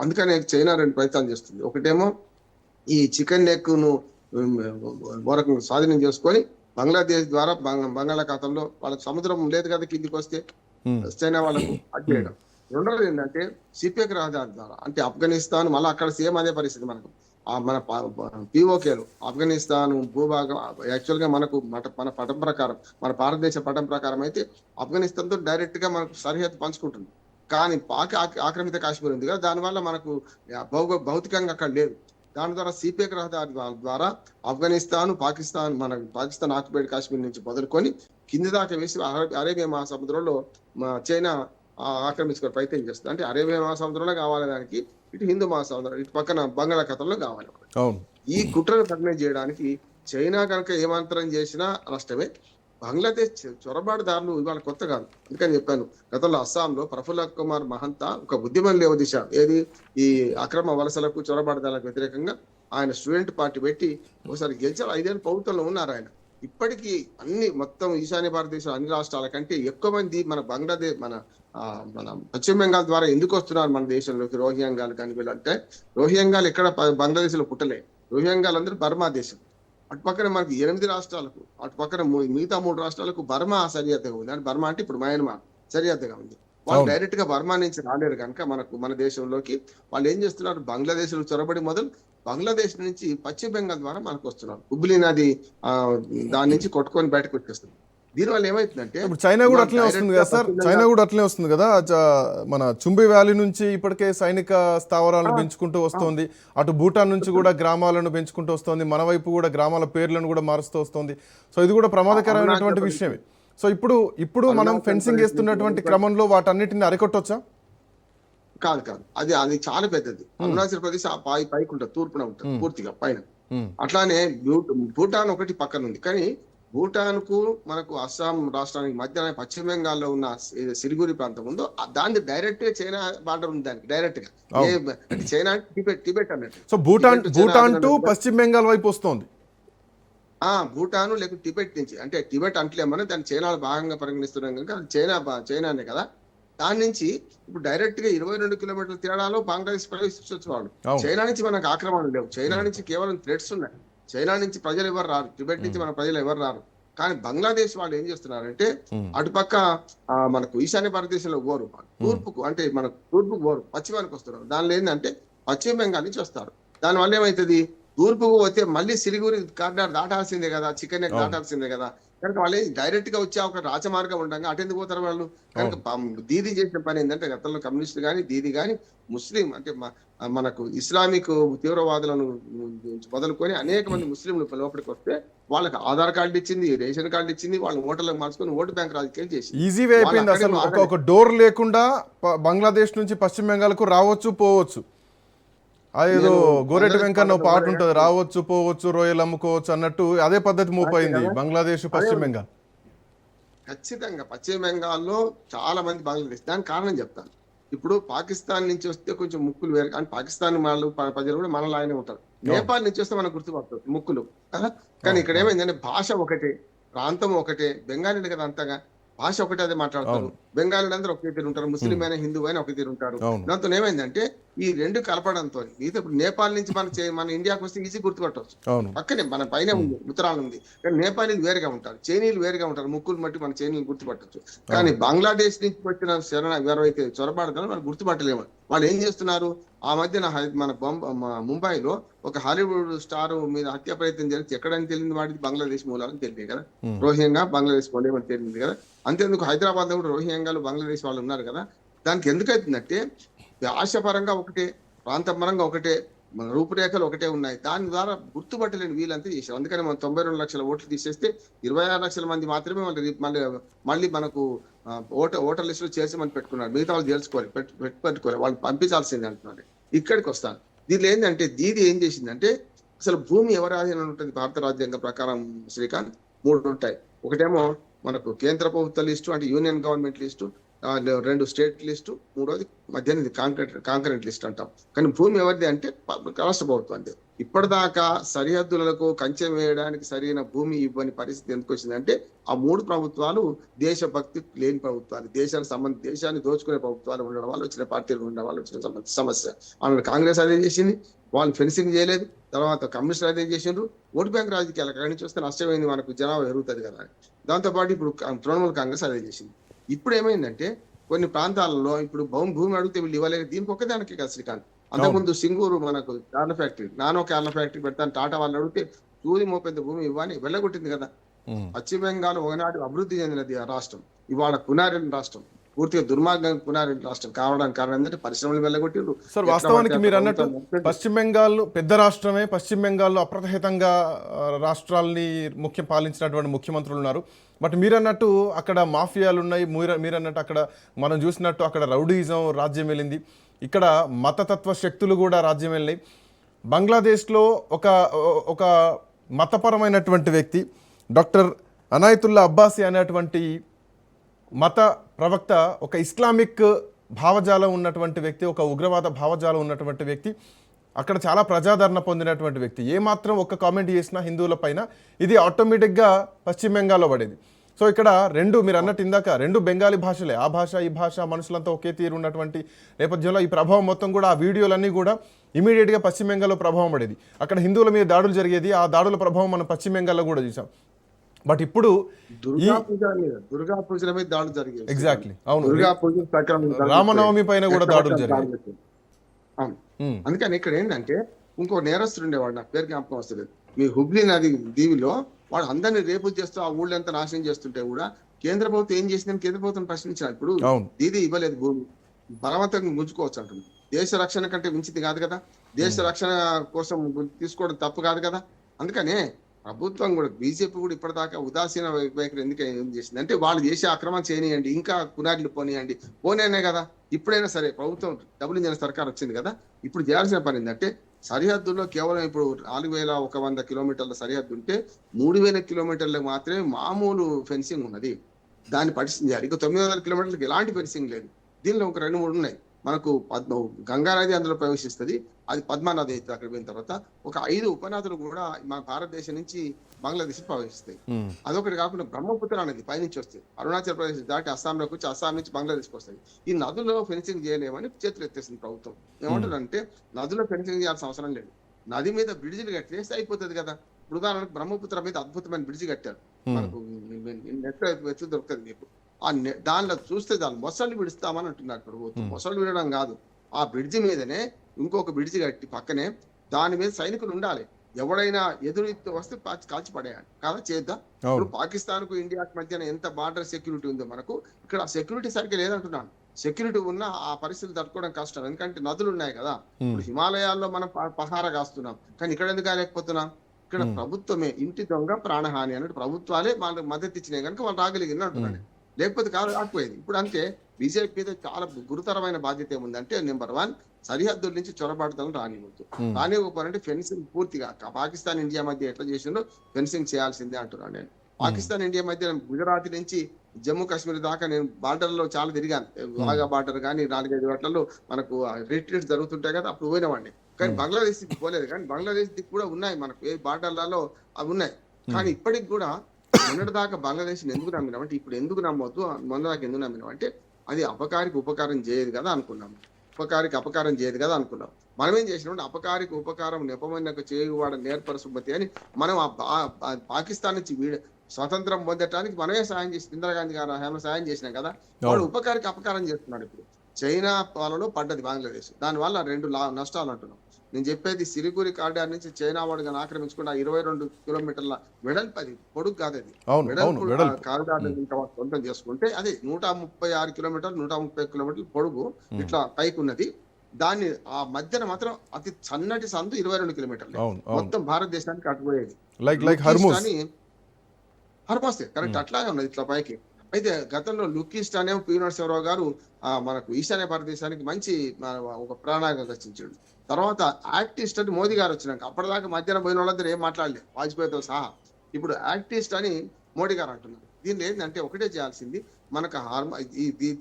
అందుకని చైనా 2 ప్రయత్నాలు చేస్తుంది. ఒకటేమో ఈ చికెన్ నెక్ను వరకు స్వాధీనం చేసుకొని బంగ్లాదేశ్ ద్వారా బంగాళాఖాతంలో వాళ్ళకి సముద్రం లేదు కదా కిందికి వస్తే చైనా వాళ్ళకు అడ్డేయడం. రెండోది ఏంటంటే సిపెక్ రహదారి ద్వారా అంటే ఆఫ్ఘనిస్తాన్ మళ్ళీ అక్కడ సేమ్ అదే పరిస్థితి మనకు. మన పిఓకేలు ఆఫ్ఘనిస్తాన్ భూభాగం యాక్చువల్ గా మనకు మన పటం ప్రకారం మన భారతదేశ పటం ప్రకారం అయితే ఆఫ్ఘనిస్తాన్ తో డైరెక్ట్ గా మనకు సరిహద్దు పంచుకుంటుంది. కానీ పాక్ ఆక్రమిత కాశ్మీర్ ఉంది కదా, దానివల్ల మనకు భౌతికంగా అక్కడ లేదు. దాని ద్వారా సిపెక్ రహదారి ద్వారా ఆఫ్ఘనిస్తాన్ పాకిస్తాన్ ఆక్యుపైడ్ కాశ్మీర్ నుంచి మొదలుకొని కింది దాకా వేసి అరేబియా మహాసముద్రంలో చైనా ఆక్రమించుకునే ప్రయత్నం చేస్తుంది. అంటే అరేబియా మహాసముద్రంలో కావాలి దానికి, ఇటు హిందూ మహాసముద్రం, ఇటు పక్కన బంగాళాఖాతంలో కావాలి. ఈ కుట్రను కఠినం చేయడానికి చైనా కనుక ఏమాంతరం చేసినా నష్టమే. బంగ్లాదేశ్ చొరబాటుదారులు ఇవాళ కొత్త కాదు. అందుకని చెప్పాను, గతంలో అస్సాంలో ప్రఫుల్ల కుమార్ మహంతా ఒక ఉద్యమం లేవదీశ ఏది ఈ అక్రమ వలసలకు చొరబాటుదారులకు వ్యతిరేకంగా ఆయన స్టూడెంట్ పార్టీ పెట్టి ఒకసారి గెలిచారు. 5 ఏళ్ళు ప్రభుత్వంలో ఉన్నారు ఆయన. ఇప్పటికీ మొత్తం ఈశాన్య భారతదేశం అన్ని రాష్ట్రాల కంటే ఎక్కువ మంది మన బంగ్లాదేశ్ మన పశ్చిమ బెంగాల్ ద్వారా ఎందుకు వస్తున్నారు మన దేశంలోకి రోహింగ్యాలు కానీ వీళ్ళంటే, రోహింగ్యాలు ఎక్కడ బంగ్లాదేశ్ లో పుట్టలే. రోహింగ్యాలు అందరూ బర్మా దేశం. అటు పక్కన మనకి 8 రాష్ట్రాలకు, అటు పక్కన మిగతా 3 రాష్ట్రాలకు బర్మా సరిహద్దుగా ఉంది. అంటే బర్మా అంటే ఇప్పుడు మయన్మార్ సరిహద్దుగా ఉంది. వాళ్ళు డైరెక్ట్ గా బర్మా నుంచి రాలేరు కనుక మన దేశంలోకి వాళ్ళు ఏం చేస్తున్నారు, బంగ్లాదేశ్ లో చొరబడి బంగ్లాదేశ్ నుంచి పశ్చిమ బెంగాల్ ద్వారా మనకు వస్తున్నారు. హుబ్లీ నది దాని నుంచి కొట్టుకొని బయటకు వచ్చేస్తుంది. దీనివల్ల ఏమైతుందంటే ఇప్పుడు చైనా కూడా అట్లనే వస్తుంది కదా సార్, చైనా కూడా అట్లనే వస్తుంది కదా. మన చుంబి వ్యాలీ నుంచి ఇప్పటికే సైనిక స్థావరాలను పెంచుకుంటూ వస్తుంది, అటు భూటాన్ నుంచి కూడా గ్రామాలను పెంచుకుంటూ వస్తుంది, మన వైపు కూడా గ్రామాల పేర్లను కూడా మారుస్తూ వస్తుంది. సో ఇది కూడా ప్రమాదకరమైనటువంటి విషయమే. సో ఇప్పుడు మనం ఫెన్సింగ్ వేస్తున్నటువంటి క్రమంలో వాటన్నిటిని అరికొట్టొచ్చా? కాదు, అది చాలా పెద్దది. అరుణాచల్ ప్రదేశ్ పైకి ఉంటుంది, తూర్పున ఉంటుంది పూర్తిగా పైన. అట్లానే భూటాన్ ఒకటి పక్కన ఉంది. కానీ భూటాన్ కు మనకు అస్సాం రాష్ట్రానికి మధ్య పశ్చిమ బెంగాల్లో ఉన్న సిలిగురి ప్రాంతం ఉందో దాన్ని డైరెక్ట్ గా చైనా బార్డర్ ఉంది, దానికి డైరెక్ట్ గా. చైనా టిబెట్ అన్నట్టు. సో భూటాన్ టు పశ్చిమ బెంగాల్ వైపు వస్తుంది. భూటాను లేకపోతే టిబెట్ నుంచి, అంటే టిబెట్ అంటలేమని దాన్ని చైనా భాగంగా పరిగణిస్తున్నాం కనుక చైనానే కదా. దాని నుంచి ఇప్పుడు డైరెక్ట్ గా 22 కిలోమీటర్ల తేడాలో బంగ్లాదేశ్ ప్రవేశించవచ్చు వాళ్ళు. చైనా నుంచి మనకు ఆక్రమణలు లేవు. చైనా నుంచి కేవలం థ్రెట్స్ ఉన్నాయి. చైనా నుంచి ప్రజలు ఎవరు రారు, టిబెట్ నుంచి మన ప్రజలు ఎవరు రారు. కానీ బంగ్లాదేశ్ వాళ్ళు ఏం చేస్తున్నారంటే అటుపక్క మనకు ఈశాన్య భారతదేశంలో ఓరు, తూర్పుకు అంటే మనకు తూర్పుకు ఓరు, పశ్చిమానికి వస్తున్నారు. దానిలో ఏంటంటే పశ్చిమ బెంగాల్ నుంచి వస్తారు. దానివల్ల ఏమవుతుంది, తూర్పుకు పోతే మళ్ళీ సిలిగురి కారిడార్ దాటాల్సిందే కదా, చికెన్ నెక్ దాటాల్సిందే కదా. కనుక వాళ్ళు డైరెక్ట్ గా వచ్చే ఒక రాజమార్గం ఉండగా అటెందుకు పోతారు వాళ్ళు. కనుక దీది చేసిన పని ఏంటంటే గతంలో కమ్యూనిస్టులు కానీ దీది కానీ ముస్లిం అంటే మనకు ఇస్లామిక్ తీవ్రవాదులను మొదలుకొని అనేక మంది ముస్లింలు లోపలికి వస్తే వాళ్ళకి ఆధార్ కార్డు ఇచ్చింది, రేషన్ కార్డు ఇచ్చింది, వాళ్ళు ఓటర్లకు మార్చుకొని ఓటు బ్యాంక్ రాజకీయాలు చేసి ఈజీ వే అయిపోయింది. అసలు ఒక డోర్ లేకుండా బంగ్లాదేశ్ నుంచి పశ్చిమ బెంగాల్ కు రావచ్చు పోవచ్చు. అదేదో గోరెటి వెంకన్న పాట ఉంటుంది, రావచ్చు పోవచ్చు రొయ్యలు అమ్ముకోవచ్చు అన్నట్టు అదే పద్ధతి మూపైంది బంగ్లాదేశ్ పశ్చిమ బెంగాల్. ఖచ్చితంగా పశ్చిమ బెంగాల్లో చాలా మంది బంగ్లాదేశ్. దానికి కారణం చెప్తాను. ఇప్పుడు పాకిస్తాన్ నుంచి వస్తే కొంచెం ముక్కులు వేరు, కానీ పాకిస్తాన్ వాళ్ళు ప్రజలు కూడా మనలాగానే ఉంటారు. నేపాల్ నుంచి వస్తే మనకు గుర్తుపడుతుంది ముక్కులు. కానీ ఇక్కడ ఏమైందంటే భాష ఒకటే, ప్రాంతం ఒకటే, బెంగాలీ కదా అంతగా భాష ఒకటే అదే మాట్లాడతారు. బెంగాలీలు అందరూ ఒకే తీరు ఉంటారు, ముస్లిం అయినా హిందూ అయినా ఒకే తీరు ఉంటారు. దాంతో ఏమైందంటే ఈ 2 కలపడంతో ఇప్పుడు నేపాల్ నుంచి మన ఇండియాకి వస్తే ఈజీ గుర్తుపట్టవచ్చు. పక్కనే మన పైన ఉంది, ఉత్తరాలు ఉంది. కానీ నేపాలీలు వేరుగా ఉంటారు, చైనీయులు వేరుగా ఉంటారు. ముక్కులు బట్టి మన చైనీయులు గుర్తుపట్టవచ్చు. కానీ బంగ్లాదేశ్ నుంచి వచ్చిన ఎవరైతే చొరబాడుతారో వాళ్ళు గుర్తుపట్టలేము. వాళ్ళు ఏం చేస్తున్నారు, ఆ మధ్యన మన ముంబైలో ఒక హాలీవుడ్ స్టార్ మీద హత్య ప్రయత్నం జరిగితే ఎక్కడని తెలియదు, వాడికి బంగ్లాదేశ్ మూలాలని తెలియదు కదా. రోహింగ్యా బంగ్లాదేశ్ మూలేమని తెలియదు కదా. అంతేందుకు హైదరాబాద్ లో కూడా రోహింగ్యాలు బంగ్లాదేశ్ వాళ్ళు ఉన్నారు కదా. దానికి ఎందుకైతుందంటే భాషపరంగా ఒకటే, ప్రాంతపరంగా ఒకటే, మన రూపురేఖలు ఒకటే ఉన్నాయి. దాని ద్వారా గుర్తుపట్టలేని వీళ్ళంతా చేశారు. అందుకని మనం 92 లక్షల ఓట్లు తీసేస్తే 26 లక్షల మంది మాత్రమే మళ్ళీ మనకు ఓటర్ లిస్ట్ లో చేర్చి మనం పెట్టుకున్నారు. మిగతా వాళ్ళు తెలుసుకోవాలి, పెట్టుకోవాలి, వాళ్ళు పంపించాల్సిందే అంటున్నారు. ఇక్కడికి వస్తాను. దీనిలో ఏంటంటే దీది ఏం చేసిందంటే అసలు భూమి ఎవరి ఆధీనంలో ఉంటుంది భారత రాజ్యాంగం ప్రకారం శ్రీకాంత్ 3 ఉంటాయి. ఒకటేమో మనకు కేంద్ర ప్రభుత్వ లిస్టు అంటే union government list, 2 state list, మూడోది 18 కాంకరెంట్ లిస్ట్ అంటాం. కానీ భూమి ఎవరిది అంటే రాష్ట్ర ప్రభుత్వం. ఇప్పటిదాకా సరిహద్దులకు కంచె వేయడానికి సరైన భూమి ఇవ్వని పరిస్థితి ఎందుకు వచ్చిందంటే ఆ 3 ప్రభుత్వాలు దేశభక్తి లేని ప్రభుత్వాలు, దేశాన్ని దోచుకునే ప్రభుత్వాలు ఉండడం వల్ల వచ్చిన పార్టీలు ఉండడం వల్ల వచ్చిన సమస్య. ఆనాడు కాంగ్రెస్ అదే చేసింది, వాళ్ళు ఫెన్సింగ్ చేయలేదు. తర్వాత కమ్యూనిస్టులు అదే చేసిండ్రు. ఓటు బ్యాంక్ రాజకీయాలు అక్కడి నుంచి వస్తే నష్టమైంది, మనకు జనాభా పెరుగుతుంది కదా. దాంతోపాటు ఇప్పుడు తృణమూల్ కాంగ్రెస్ అదే చేసింది. ఇప్పుడు ఏమైందంటే కొన్ని ప్రాంతాలలో ఇప్పుడు భూమి అడిగితే వీళ్ళు ఇవ్వలేదు. దీనికి ఒక్కదానికి కదా శ్రీకాంత్. అంతకుముందు సింగూరు మనకు కార్ల ఫ్యాక్టరీ, నానో కార్ల ఫ్యాక్టరీ పెడతాను టాటా వాళ్ళు అడిగితే సూది మోపేంత భూమి ఇవ్వని వెళ్ళగొట్టింది కదా. పశ్చిమ బెంగాల్ ఒకనాడు అభివృద్ధి చెందినది ఆ రాష్ట్రం, ఇవాళ కునారెన్ రాష్ట్రం, పూర్తిగా దుర్మార్గం కునారెన్ రాష్ట్రం కావడానికి కారణం ఏంటంటే పరిశ్రమలు వెళ్ళగొట్టిండ్రు. సార్ వాస్తవానికి మీరు అన్నట్టు పశ్చిమ బెంగాల్ పెద్ద రాష్ట్రమే. పశ్చిమ బెంగాల్లో అప్రతిహితంగా రాష్ట్రాలని పాలించినటువంటి ముఖ్యమంత్రులు ఉన్నారు. బట్ మీరు అన్నట్టు అక్కడ మాఫియాలు ఉన్నాయి. మీరు అన్నట్టు అక్కడ మనం చూసినట్టు అక్కడ రౌడీయిజం రాజ్యం వెళ్ళింది. ఇక్కడ మతతత్వ శక్తులు కూడా రాజ్యం వెళ్ళినాయి. బంగ్లాదేశ్లో ఒక మతపరమైనటువంటి వ్యక్తి డాక్టర్ అనాయతుల్లా అబ్బాసీ అనేటువంటి మత ప్రవక్త, ఒక ఇస్లామిక్ భావజాలం ఉన్నటువంటి వ్యక్తి, ఒక ఉగ్రవాద భావజాలం ఉన్నటువంటి వ్యక్తి, అక్కడ చాలా ప్రజాదరణ పొందినటువంటి వ్యక్తి. ఏమాత్రం ఒక కామెంట్ చేసినా హిందువుల పైన ఇది ఆటోమేటిక్గా పశ్చిమ బెంగాల్లో పడేది. సో ఇక్కడ మీరు అన్నట్టు ఇందాక 2 బెంగాలీ భాషలే, ఆ భాష ఈ భాష మనుషులంతా ఒకే తీరు ఉన్నటువంటి నేపథ్యంలో ఈ ప్రభావం మొత్తం కూడా ఆ వీడియోలన్నీ కూడా ఇమీడియట్గా పశ్చిమ బెంగాల్లో ప్రభావం పడేది. అక్కడ హిందువుల మీద దాడులు జరిగేది. ఆ దాడుల ప్రభావం మనం పశ్చిమ బెంగాల్లో కూడా చూసాం. బట్ ఇప్పుడు దుర్గా పూజల మీద దాడులు జరిగాయి. ఎగ్జాక్ట్లీ, అవును. దుర్గా పూజ రామనవమి పైన కూడా దాడులు జరిగాయి. అవును. అందుకని ఇక్కడ ఏంటంటే ఇంకో నేరస్తుడు ఉండేవాడు, నాకు పేరు జ్ఞాపకం వస్తుంది. మీ హుబ్లీ నది దీవిలో వాడు అందరినీ రేపు చేస్తూ ఆ ఊళ్ళంతా నాశనం చేస్తుంటే కూడా కేంద్ర ప్రభుత్వం ఏం చేసిందని కేంద్ర ప్రభుత్వం ప్రశ్నించారు. ఇప్పుడు దీది ఇవ్వలేదు భూమి, బలవంతంగా గుంజుకోవచ్చు అంటుంది. దేశ రక్షణ కంటే మించిది కాదు కదా, దేశ రక్షణ కోసం తీసుకోవడం తప్పు కాదు కదా. అందుకనే ప్రభుత్వం కూడా, బీజేపీ కూడా ఇప్పటిదాకా ఉదాసీన వైఖరి ఎందుకు ఏం చేసింది అంటే వాళ్ళు చేసే అక్రమం చేయనియండి, ఇంకా పునాదులు పోనీనే కదా. ఇప్పుడైనా సరే ప్రభుత్వం డబుల్ ఇంజన్ సర్కార్ వచ్చింది కదా, ఇప్పుడు చేయాల్సిన పని ఏంటంటే సరిహద్దుల్లో కేవలం ఇప్పుడు 4100 కిలోమీటర్ల సరిహద్దు ఉంటే 3000 కిలోమీటర్లకు మాత్రమే మామూలు ఫెన్సింగ్ ఉన్నది. దాన్ని పట్టించాలి. ఇక 900 కిలోమీటర్లకు ఎలాంటి ఫెన్సింగ్ లేదు. దీనిలో ఒక 2-3 ఉన్నాయి. మనకు గంగా నది అందులో ప్రవేశిస్తుంది, అది పద్మా నది అయితే అక్కడ పోయిన తర్వాత ఒక 5 ఉపనదులు కూడా మన భారతదేశం నుంచి బంగ్లాదేశ్ ప్రవేశిస్తాయి. అదొకటి కాకుండా బ్రహ్మపుత్ర అనేది పైనుంచి వస్తాయి, అరుణాచల్ ప్రదేశ్ దాటి అస్సాంలోకి వచ్చి అస్సాం నుంచి బంగ్లాదేశ్కి వస్తాయి. ఈ నదుల్లో ఫెన్సింగ్ చేయలేమని చేతులు ఎత్తేసింది ప్రభుత్వం. ఏమంటారంటే నదుల్లో ఫెన్సింగ్ చేయాల్సిన అవసరం లేదు, నది మీద బ్రిడ్జిలు కట్టేస్తే అయిపోతుంది కదా. ఇప్పుడు ఉదాహరణకు బ్రహ్మపుత్ర మీద అద్భుతమైన బ్రిడ్జి కట్టారు, మనకు నెట్ దొరుకుతుంది మీకు. దానిలో చూస్తే దాన్ని మొసళ్ళు విడుస్తామని అంటున్నారు ప్రభుత్వం. మొసళ్ళు విడడం కాదు, ఆ బ్రిడ్జి మీదనే ఇంకొక బ్రిడ్జి కట్టి పక్కనే దాని మీద సైనికులు ఉండాలి. ఎవడైనా ఎదురు వస్తే కాల్చి పడేయాలి కదా, చేద్దాం. ఇప్పుడు పాకిస్తాన్ కు ఇండియాకి మధ్యన ఎంత బార్డర్ సెక్యూరిటీ ఉందో మనకు ఇక్కడ సెక్యూరిటీ సరిగ్గా లేదంటున్నాను. సెక్యూరిటీ ఉన్న ఆ పరిస్థితులు తట్టుకోవడం కష్టం, ఎందుకంటే నదులు ఉన్నాయి కదా. ఇప్పుడు హిమాలయాల్లో మనం పహారా కాస్తున్నాం, కానీ ఇక్కడ ఎందుకు కాలేకపోతున్నాం? ఇక్కడ ప్రభుత్వమే ఇంటి దొంగ ప్రాణహాని అన్నట్టు ప్రభుత్వాలే వాళ్ళకి మద్దతు ఇచ్చినాయి కనుక వాళ్ళు రాగలిగిన అంటున్నాడు. లేకపోతే రాకపోయేది. ఇప్పుడు అంటే బీజేపీ మీద చాలా గురుతరమైన బాధ్యత ఏముందంటే, నెంబర్ 1 సరిహద్దుల నుంచి చొరబాటుదలను రానివ్వకపోనంటే ఫెన్సింగ్ పూర్తిగా పాకిస్తాన్ ఇండియా మధ్య ఎట్లా చేసిందో ఫెన్సింగ్ చేయాల్సిందే అంటున్నాను నేను. పాకిస్తాన్ ఇండియా మధ్య గుజరాత్ నుంచి జమ్మూ కాశ్మీర్ దాకా నేను బార్డర్ లో చాలా తిరిగాను. వాగా బార్డర్ కానీ 4-5 వాటిలలో మనకు రిట్రీట్స్ జరుగుతుంటాయి కదా, అప్పుడు పోయినవాడిని. కానీ బంగ్లాదేశ్ దిక్కు పోలేదు, కానీ బంగ్లాదేశ్ దిక్కు కూడా ఉన్నాయి మనకు బార్డర్లలో అవి ఉన్నాయి. కానీ ఇప్పటికి కూడా మొన్నటి దాకా బంగ్లాదేశ్ ఎందుకు నమ్మినాం అంటే, ఇప్పుడు ఎందుకు నమ్మొద్దు, మొన్న దాకా ఎందుకు నమ్మినాం అంటే అది అపకారికి ఉపకారం చేయదు కదా అనుకున్నాం. అపకారం చేయదు కదా అనుకున్నాం. మనం ఏం చేసినాం, అపకారికి ఉపకారం నెపమన్నకు చేయువాడ నేర్పర సుమతి అని మనం పాకిస్తాన్ నుంచి స్వతంత్రం పొందటానికి మనమే సాయం చేసి ఇందిరాగాంధీ గారు సాయం చేసినాం కదా. వాడు ఉపకారికి అపకారం చేస్తున్నాడు. ఇప్పుడు చైనా పాలలో పడ్డది బంగ్లాదేశ్, దానివల్ల 2 నష్టాలు అంటున్నాం. నేను చెప్పేది సిలిగురి కారిడార్ నుంచి చైనా వాడుగా ఆక్రమించుకుంటే 22 కిలోమీటర్ల వెడల్పు, అది పొడుగు కాదు, అది వెడల్పు కారిడార్ సొంతం చేసుకుంటే అది 136 కిలోమీటర్లు 130 కిలోమీటర్లు పొడుగు ఇట్లా పైకి ఉన్నది. దాన్ని ఆ మధ్యన మాత్రం అతి సన్నటి సందు 22 కిలోమీటర్లు మొత్తం భారతదేశానికి అటుపోయేది. హర్మోస్ కరెక్ట్ అట్లాగే ఉన్నది ఇట్లా పైకి. అయితే గతంలో లుకీస్ట్ అనే పి నరసింహరావు గారు మనకు ఈశాన్య భారతదేశానికి మంచి ఒక ప్రణాళిక రచించాడు. తర్వాత యాక్టిస్ట్ అని మోదీ గారు వచ్చినాక అప్పటిదాకా మధ్యాహ్నం పోయిన వాళ్ళందరూ ఏం మాట్లాడలేదు, వాజ్పేయితో సహా. ఇప్పుడు యాక్టిస్ట్ అని మోడీ గారు అంటున్నారు. దీనిలో ఏంటంటే ఒకటే చేయాల్సింది, మనకు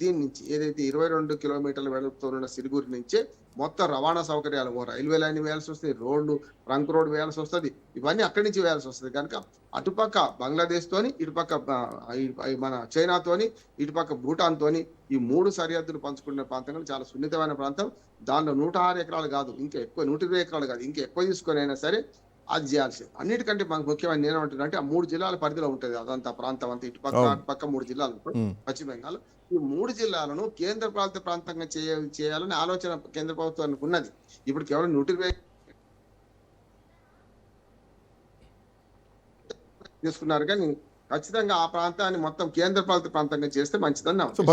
దీని నుంచి ఏదైతే 22 కిలోమీటర్ల వెడల్పుతో ఉన్న సిరిగురి నుంచే మొత్తం రవాణా సౌకర్యాలు, ఓ రైల్వే లైన్ వేయాల్సి వస్తుంది, రోడ్లు ట్రంక్ రోడ్ వేయాల్సి వస్తుంది, ఇవన్నీ అక్కడి నుంచి వేయాల్సి వస్తుంది. కనుక అటుపక్క బంగ్లాదేశ్ తోని, ఇటుపక్క మన చైనాతోని, ఇటుపక్క భూటాన్ తోని ఈ 3 సరిహద్దులు పంచుకునే ప్రాంతం చాలా సున్నితమైన ప్రాంతం. దానిలో 106 ఎకరాలు కాదు, ఇంకా ఎక్కువ, 120 ఎకరాలు కాదు, ఇంకా ఎక్కువ తీసుకొని అయినా సరే అది చేయాల్సింది. అన్నిటికంటే మనకు ముఖ్యమైన నేనేమంటున్నా అంటే, ఆ 3 జిల్లాల పరిధిలో ఉంటుంది అదంతా ప్రాంతం అంతా, ఇటుపక్క అటుపక్క 3 జిల్లాలు పశ్చిమ బెంగాల్. ఈ 3 జిల్లాలను కేంద్ర పాలిత ప్రాంతంగా చేయాలని ఆలోచన కేంద్ర ప్రభుత్వానికి ఉన్నది. ఇప్పుడు కేవలం 120 తీసుకున్నారు కానీ ఖచ్చితంగా ఆ ప్రాంతాన్ని మొత్తం కేంద్ర పాలిత ప్రాంతంగా చేస్తే మంచిదని నా సో